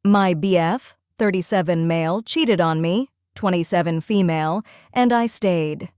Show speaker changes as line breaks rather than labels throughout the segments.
My BF, 37 male, cheated on me, 27 female, and I stayed.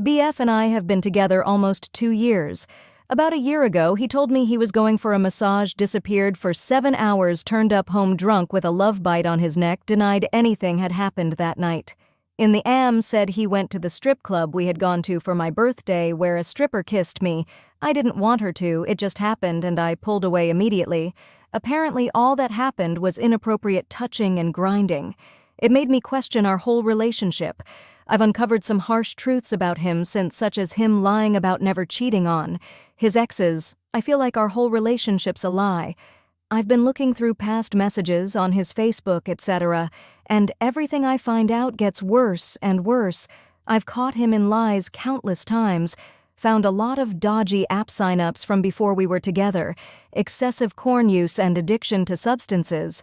BF and I have been together almost 2 years. About a year ago, he told me he was going for a massage, disappeared for 7 hours, turned up home drunk with a love bite on his neck, denied anything had happened that night. In the AM, said he went to the strip club we had gone to for my birthday where a stripper kissed me. I didn't want her to, it just happened and I pulled away immediately. Apparently all that happened was inappropriate touching and grinding. It made me question our whole relationship. I've uncovered some harsh truths about him since, such as him lying about never cheating on his exes. I feel like our whole relationship's a lie. I've been looking through past messages on his Facebook, etc., and everything I find out gets worse and worse. I've caught him in lies countless times, found a lot of dodgy app signups from before we were together, excessive corn use and addiction to substances.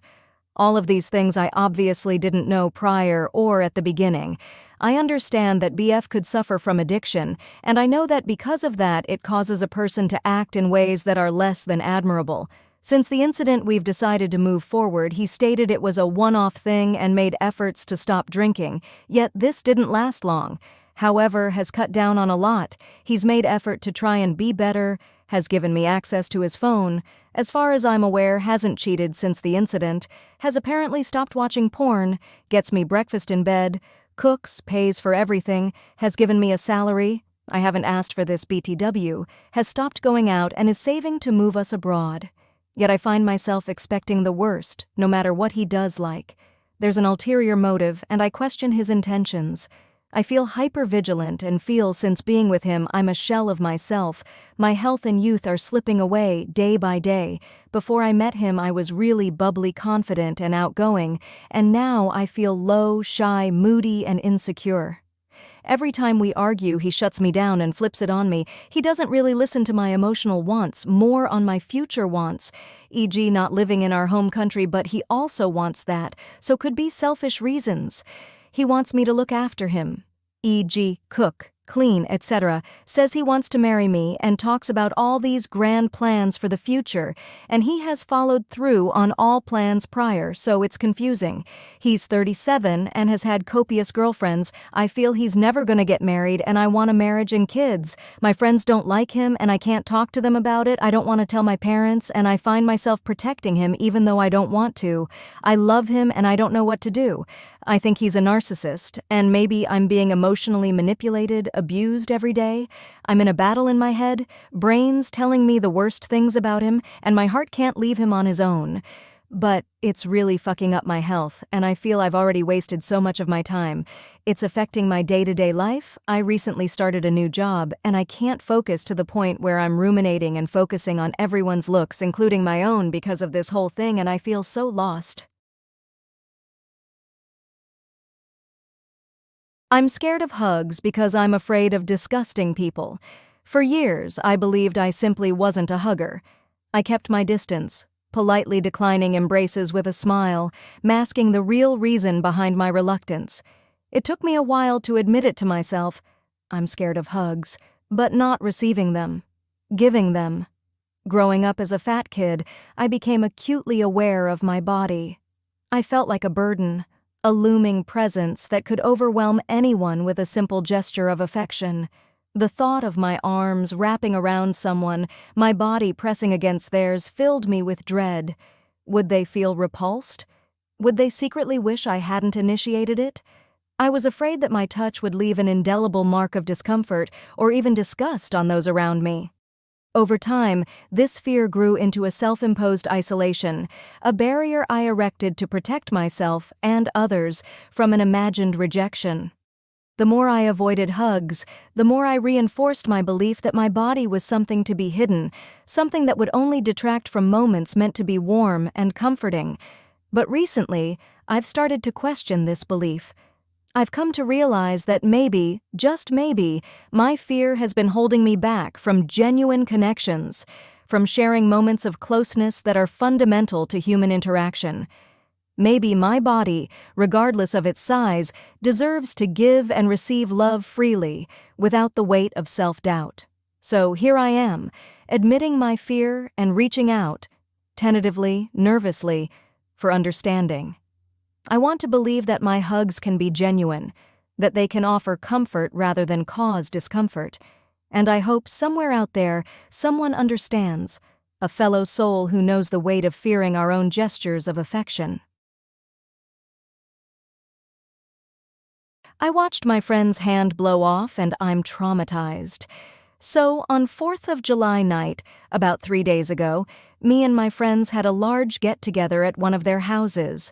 All of these things I obviously didn't know prior or at the beginning. I understand that BF could suffer from addiction, and I know that because of that it causes a person to act in ways that are less than admirable. Since the incident, we've decided to move forward. He stated it was a one-off thing and made efforts to stop drinking, yet this didn't last long. However, has cut down on a lot. He's made effort to try and be better, has given me access to his phone. As far as I'm aware, hasn't cheated since the incident, has apparently stopped watching porn, gets me breakfast in bed, cooks, pays for everything, has given me a salary. I haven't asked for this BTW, has stopped going out and is saving to move us abroad. Yet I find myself expecting the worst, no matter what he does like. There's an ulterior motive, and I question his intentions. I feel hyper-vigilant and feel since being with him I'm a shell of myself. My health and youth are slipping away day by day. Before I met him I was really bubbly, confident and outgoing, and now I feel low, shy, moody and insecure. Every time we argue, he shuts me down and flips it on me. He doesn't really listen to my emotional wants, more on my future wants, e.g. not living in our home country, but he also wants that, so could be selfish reasons. He wants me to look after him, e.g. cook, clean, etc., says he wants to marry me and talks about all these grand plans for the future, and he has followed through on all plans prior, so it's confusing. He's 37 and has had copious girlfriends. I feel he's never gonna get married and I want a marriage and kids. My friends don't like him and I can't talk to them about it. I don't want to tell my parents and I find myself protecting him even though I don't want to. I love him and I don't know what to do. I think he's a narcissist, and maybe I'm being emotionally manipulated, abused every day. I'm in a battle in my head, brains telling me the worst things about him, and my heart can't leave him on his own. But it's really fucking up my health, and I feel I've already wasted so much of my time. It's affecting my day-to-day life. I recently started a new job, and I can't focus to the point where I'm ruminating and focusing on everyone's looks, including my own, because of this whole thing, and I feel so lost. I'm scared of hugs because I'm afraid of disgusting people. For years, I believed I simply wasn't a hugger. I kept my distance, politely declining embraces with a smile, masking the real reason behind my reluctance. It took me a while to admit it to myself. I'm scared of hugs, but not receiving them, giving them. Growing up as a fat kid, I became acutely aware of my body. I felt like a burden, a looming presence that could overwhelm anyone with a simple gesture of affection. The thought of my arms wrapping around someone, my body pressing against theirs, filled me with dread. Would they feel repulsed? Would they secretly wish I hadn't initiated it? I was afraid that my touch would leave an indelible mark of discomfort or even disgust on those around me. Over time, this fear grew into a self-imposed isolation, a barrier I erected to protect myself and others from an imagined rejection. The more I avoided hugs, the more I reinforced my belief that my body was something to be hidden, something that would only detract from moments meant to be warm and comforting. But recently, I've started to question this belief. I've come to realize that maybe, just maybe, my fear has been holding me back from genuine connections, from sharing moments of closeness that are fundamental to human interaction. Maybe my body, regardless of its size, deserves to give and receive love freely, without the weight of self-doubt. So here I am, admitting my fear and reaching out, tentatively, nervously, for understanding. I want to believe that my hugs can be genuine, that they can offer comfort rather than cause discomfort, and I hope somewhere out there someone understands, a fellow soul who knows the weight of fearing our own gestures of affection. I watched my friend's hand blow off and I'm traumatized. So, on 4th of July night, about 3 days ago, me and my friends had a large get-together at one of their houses.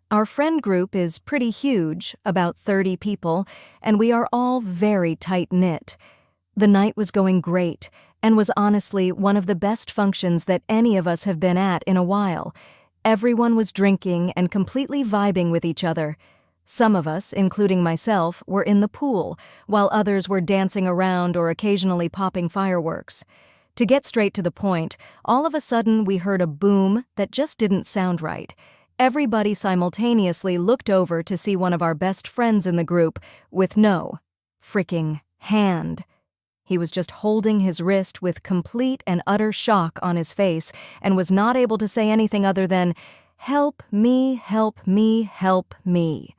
Our friend group is pretty huge, about 30 people, and we are all very tight-knit. The night was going great, and was honestly one of the best functions that any of us have been at in a while. Everyone was drinking and completely vibing with each other. Some of us, including myself, were in the pool, while others were dancing around or occasionally popping fireworks. To get straight to the point, all of a sudden we heard a boom that just didn't sound right. Everybody simultaneously looked over to see one of our best friends in the group with no freaking hand. He was just holding his wrist with complete and utter shock on his face and was not able to say anything other than, "Help me, help me, help me."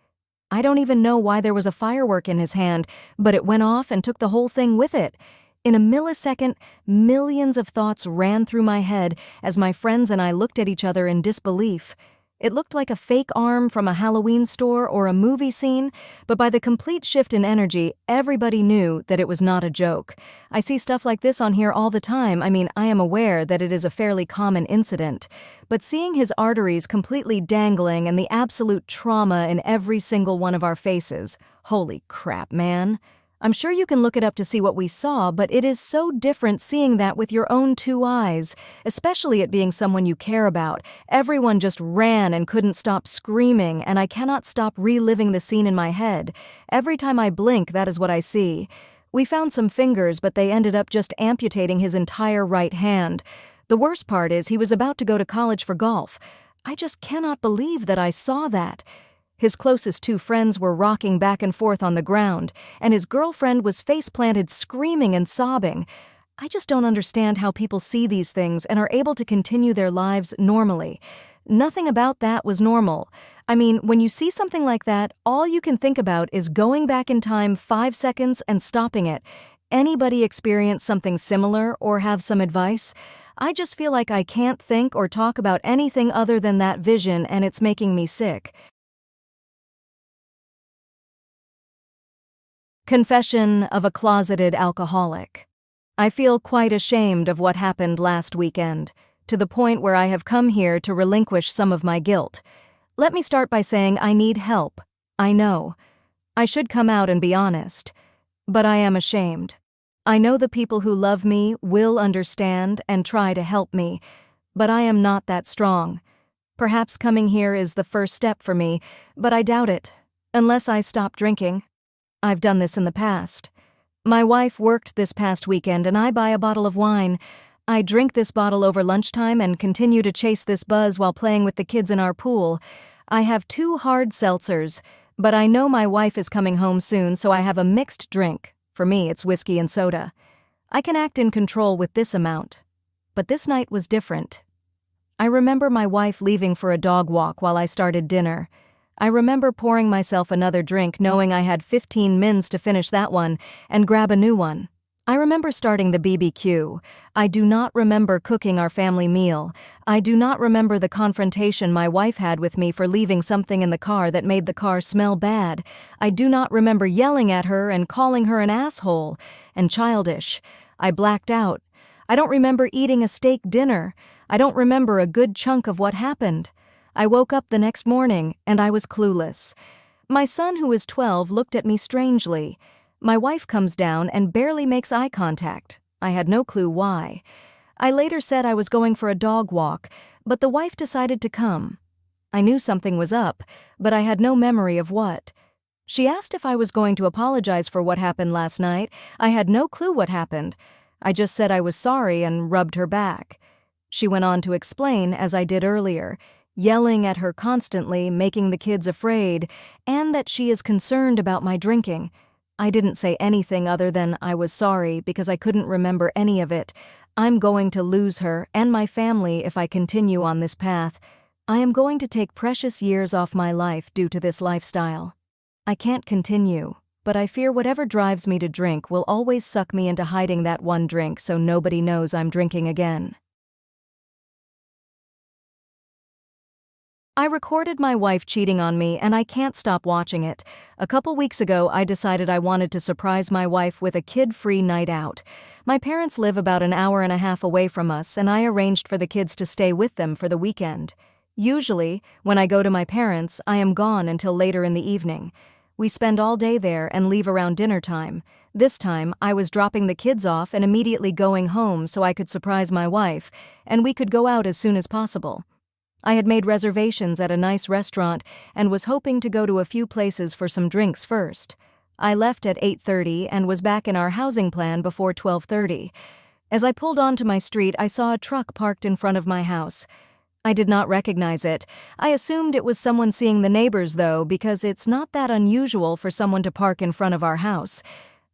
I don't even know why there was a firework in his hand, but it went off and took the whole thing with it. In a millisecond, millions of thoughts ran through my head as my friends and I looked at each other in disbelief. It looked like a fake arm from a Halloween store or a movie scene, but by the complete shift in energy, everybody knew that it was not a joke. I see stuff like this on here all the time. I mean, I am aware that it is a fairly common incident. But seeing his arteries completely dangling and the absolute trauma in every single one of our faces, holy crap, man. I'm sure you can look it up to see what we saw, but it is so different seeing that with your own two eyes, especially it being someone you care about. Everyone just ran and couldn't stop screaming, and I cannot stop reliving the scene in my head. Every time I blink, that is what I see. We found some fingers, but they ended up just amputating his entire right hand. The worst part is he was about to go to college for golf. I just cannot believe that I saw that. His closest two friends were rocking back and forth on the ground, and his girlfriend was face-planted screaming and sobbing. I just don't understand how people see these things and are able to continue their lives normally. Nothing about that was normal. I mean, when you see something like that, all you can think about is going back in time 5 seconds and stopping it. Anybody experience something similar or have some advice? I just feel like I can't think or talk about anything other than that vision, and it's making me sick. Confession of a closeted alcoholic. I feel quite ashamed of what happened last weekend, to the point where I have come here to relinquish some of my guilt. Let me start by saying I need help. I know. I should come out and be honest. But I am ashamed. I know the people who love me will understand and try to help me, but I am not that strong. Perhaps coming here is the first step for me, but I doubt it, unless I stop drinking. I've done this in the past. My wife worked this past weekend and I buy a bottle of wine. I drink this bottle over lunchtime and continue to chase this buzz while playing with the kids in our pool. I have 2 hard seltzers, but I know my wife is coming home soon, so I have a mixed drink. For me, it's whiskey and soda. I can act in control with this amount. But this night was different. I remember my wife leaving for a dog walk while I started dinner. I remember pouring myself another drink knowing I had 15 mins to finish that one and grab a new one. I remember starting the BBQ. I do not remember cooking our family meal. I do not remember the confrontation my wife had with me for leaving something in the car that made the car smell bad. I do not remember yelling at her and calling her an asshole and childish. I blacked out. I don't remember eating a steak dinner. I don't remember a good chunk of what happened. I woke up the next morning, and I was clueless. My son, who is 12, looked at me strangely. My wife comes down and barely makes eye contact. I had no clue why. I later said I was going for a dog walk, but the wife decided to come. I knew something was up, but I had no memory of what. She asked if I was going to apologize for what happened last night. I had no clue what happened. I just said I was sorry and rubbed her back. She went on to explain, as I did earlier, yelling at her constantly, making the kids afraid, and that she is concerned about my drinking. I didn't say anything other than I was sorry because I couldn't remember any of it. I'm going to lose her and my family if I continue on this path. I am going to take precious years off my life due to this lifestyle. I can't continue, but I fear whatever drives me to drink will always suck me into hiding that one drink so nobody knows I'm drinking again. I recorded my wife cheating on me and I can't stop watching it. A couple weeks ago, I decided I wanted to surprise my wife with a kid-free night out. My parents live about an hour and a half away from us, and I arranged for the kids to stay with them for the weekend. Usually, when I go to my parents', I am gone until later in the evening. We spend all day there and leave around dinner time. This time, I was dropping the kids off and immediately going home so I could surprise my wife, and we could go out as soon as possible. I had made reservations at a nice restaurant and was hoping to go to a few places for some drinks first. I left at 8:30 and was back in our housing plan before 12:30. As I pulled onto my street, I saw a truck parked in front of my house. I did not recognize it. I assumed it was someone seeing the neighbors, though, because it's not that unusual for someone to park in front of our house.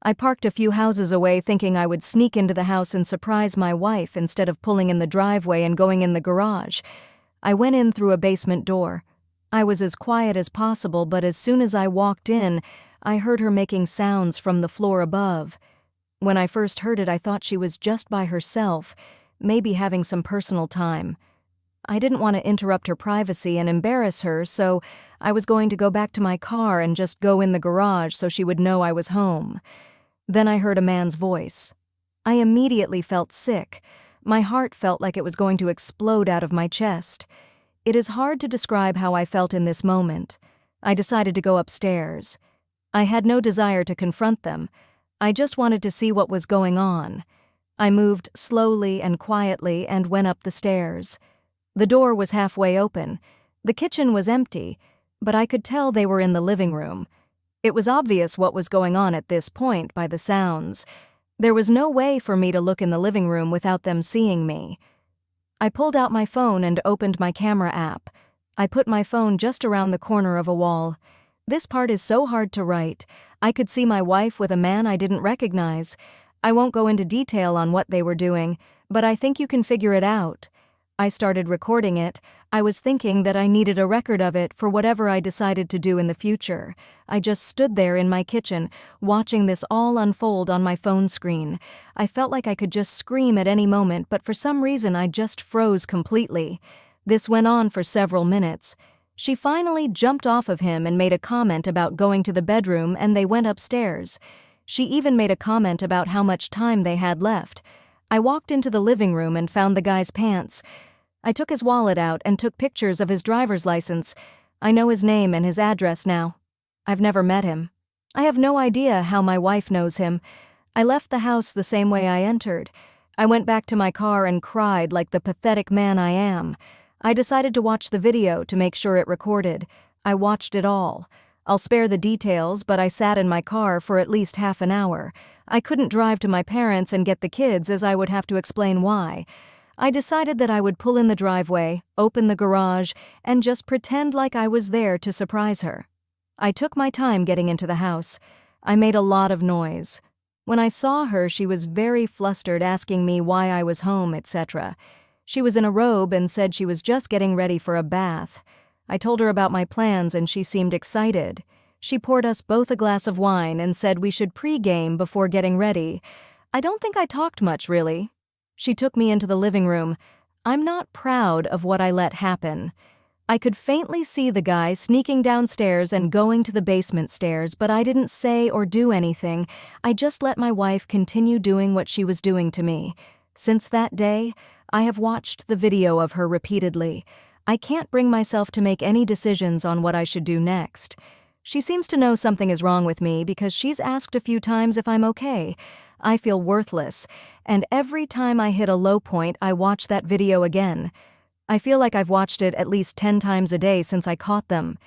I parked a few houses away thinking I would sneak into the house and surprise my wife instead of pulling in the driveway and going in the garage. I went in through a basement door. I was as quiet as possible, but as soon as I walked in, I heard her making sounds from the floor above. When I first heard it, I thought she was just by herself, maybe having some personal time. I didn't want to interrupt her privacy and embarrass her, so I was going to go back to my car and just go in the garage so she would know I was home. Then I heard a man's voice. I immediately felt sick. My heart felt like it was going to explode out of my chest. It is hard to describe how I felt in this moment. I decided to go upstairs. I had no desire to confront them. I just wanted to see what was going on. I moved slowly and quietly and went up the stairs. The door was halfway open. The kitchen was empty, but I could tell they were in the living room. It was obvious what was going on at this point by the sounds. There was no way for me to look in the living room without them seeing me. I pulled out my phone and opened my camera app. I put my phone just around the corner of a wall. This part is so hard to write. I could see my wife with a man I didn't recognize. I won't go into detail on what they were doing, but I think you can figure it out. I started recording it. I was thinking that I needed a record of it for whatever I decided to do in the future. I just stood there in my kitchen, watching this all unfold on my phone screen. I felt like I could just scream at any moment, but for some reason I just froze completely. This went on for several minutes. She finally jumped off of him and made a comment about going to the bedroom, and they went upstairs. She even made a comment about how much time they had left. I walked into the living room and found the guy's pants. I took his wallet out and took pictures of his driver's license. I know his name and his address now. I've never met him. I have no idea how my wife knows him. I left the house the same way I entered. I went back to my car and cried like the pathetic man I am. I decided to watch the video to make sure it recorded. I watched it all. I'll spare the details, but I sat in my car for at least half an hour. I couldn't drive to my parents and get the kids as I would have to explain why. I decided that I would pull in the driveway, open the garage, and just pretend like I was there to surprise her. I took my time getting into the house. I made a lot of noise. When I saw her, she was very flustered, asking me why I was home, etc. She was in a robe and said she was just getting ready for a bath. I told her about my plans and she seemed excited. She poured us both a glass of wine and said we should pre-game before getting ready. I don't think I talked much, really. She took me into the living room. I'm not proud of what I let happen. I could faintly see the guy sneaking downstairs and going to the basement stairs, but I didn't say or do anything. I just let my wife continue doing what she was doing to me. Since that day, I have watched the video of her repeatedly. I can't bring myself to make any decisions on what I should do next. She seems to know something is wrong with me because she's asked a few times if I'm okay. I feel worthless, and every time I hit a low point, I watch that video again. I feel like I've watched it at least 10 times a day since I caught them.